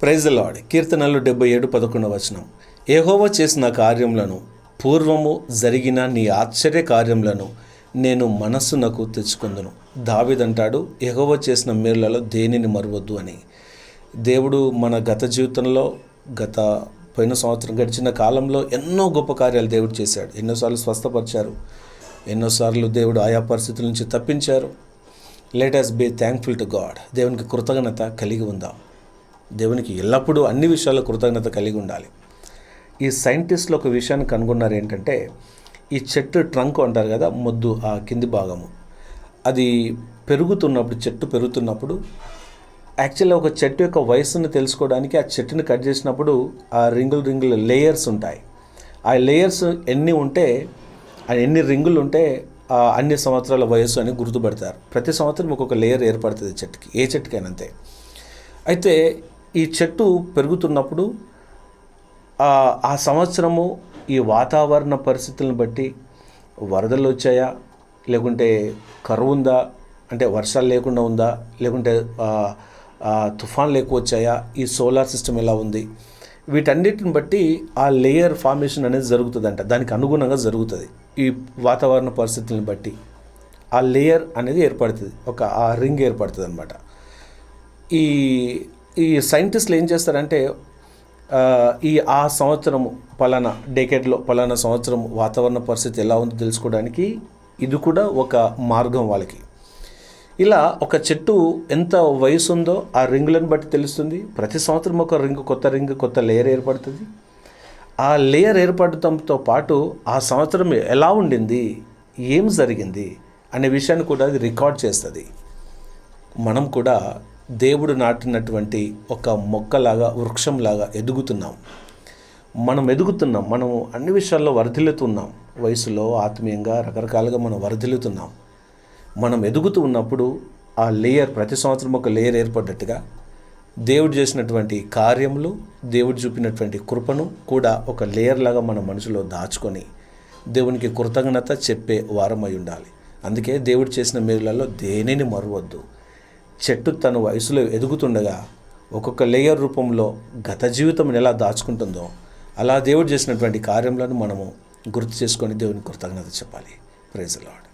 Praise the lord. కీర్తనలు 77:11 యెహోవా చేసిన కార్యములను, పూర్వము జరిగిన నీ ఆశ్చర్య కార్యములను నేను మనస్సునకు తెచ్చుకుందును. దావీదంటాడు, యెహోవా చేసిన మేలులలో దేనిని మరువద్దు అని. దేవుడు మన గత జీవితంలో పోయిన సంవత్సరం గడిచిన కాలంలో ఎన్నో గొప్ప కార్యాలు దేవుడు చేశాడు. ఎన్నోసార్లు స్వస్థపరిచారు, ఎన్నోసార్లు దేవుడు ఆయా పరిస్థితుల నుంచి తప్పించారు. Let us be thankful to God. దేవునికి కృతజ్ఞత కలిగి ఉందాం. దేవునికి ఎల్లప్పుడూ అన్ని విషయాల్లో కృతజ్ఞత కలిగి ఉండాలి. ఈ సైంటిస్టులు ఒక విషయాన్ని కనుగొన్నారు. ఏంటంటే, ఈ చెట్టు ట్రంక్ అంటారు కదా, మొద్దు, ఆ కింది భాగము, అది చెట్టు పెరుగుతున్నప్పుడు యాక్చువల్గా ఒక చెట్టు యొక్క వయసును తెలుసుకోవడానికి ఆ చెట్టుని కట్ చేసినప్పుడు ఆ రింగులు లేయర్స్ ఉంటాయి. ఆ లేయర్స్ ఎన్ని రింగులు ఉంటే అన్ని సంవత్సరాల వయస్సు అని గుర్తుపడతారు. ప్రతి సంవత్సరం ఒక్కొక్క లేయర్ ఏర్పడుతుంది చెట్టుకి, ఏ చెట్టుకైనా అంతే. అయితే ఈ చెట్టు పెరుగుతున్నప్పుడు ఆ సంవత్సరము ఈ వాతావరణ పరిస్థితులను బట్టి వరదలు వచ్చాయా, లేకుంటే కరువు ఉందా, అంటే వర్షాలు లేకుండా ఉందా, లేకుంటే తుఫాన్లు ఎక్కువ వచ్చాయా, ఈ సోలార్ సిస్టమ్ ఎలా ఉంది, వీటన్నిటిని బట్టి ఆ లేయర్ ఫార్మేషన్ అనేది జరుగుతుందంట. దానికి అనుగుణంగా జరుగుతుంది. ఈ వాతావరణ పరిస్థితులను బట్టి ఆ లేయర్ అనేది ఏర్పడుతుంది, ఆ రింగ్ ఏర్పడుతుంది అనమాట. ఈ సైంటిస్టులు ఏం చేస్తారంటే, ఆ సంవత్సరము పలానా డేకేడ్లో పలానా సంవత్సరం వాతావరణ పరిస్థితి ఎలా ఉందో తెలుసుకోవడానికి ఇది కూడా ఒక మార్గం వాళ్ళకి. ఇలా ఒక చెట్టు ఎంత వయసు ఉందో ఆ రింగులను బట్టి తెలుస్తుంది. ప్రతి సంవత్సరం ఒక కొత్త లేయర్ ఏర్పడుతుంది. ఆ లేయర్ ఏర్పడటంతో పాటు ఆ సంవత్సరం ఎలా ఉండింది, ఏం జరిగింది అనే విషయాన్ని కూడా అది రికార్డ్ చేస్తుంది. మనం కూడా దేవుడు నాటినటువంటి ఒక మొక్కలాగా, వృక్షంలాగా ఎదుగుతున్నాం. మనం అన్ని విషయాల్లో వర్ధిల్లుతున్నాం. వయసులో, ఆత్మీయంగా, రకరకాలుగా మనం వర్ధిల్లుతున్నాం. మనం ఎదుగుతూ ఉన్నప్పుడు ఆ లేయర్, ప్రతి సంవత్సరం ఒక లేయర్ ఏర్పడ్డట్టుగా దేవుడు చేసినటువంటి కార్యములు, దేవుడు చూపినటువంటి కృపను కూడా ఒక లేయర్ లాగా మన మనసులో దాచుకొని దేవునికి కృతజ్ఞత చెప్పే వారమై ఉండాలి. అందుకే దేవుడు చేసిన మేలులలో దేనిని మరువద్దు. చెట్టు తన వయసులో ఎదుగుతుండగా ఒక్కొక్క లేయర్ రూపంలో గత జీవితం ఎలా దాచుకుంటుందో అలా దేవుడు చేసినటువంటి కార్యములను మనము గుర్తు చేసుకొని దేవునికి కృతజ్ఞత చెప్పాలి. Praise the lord.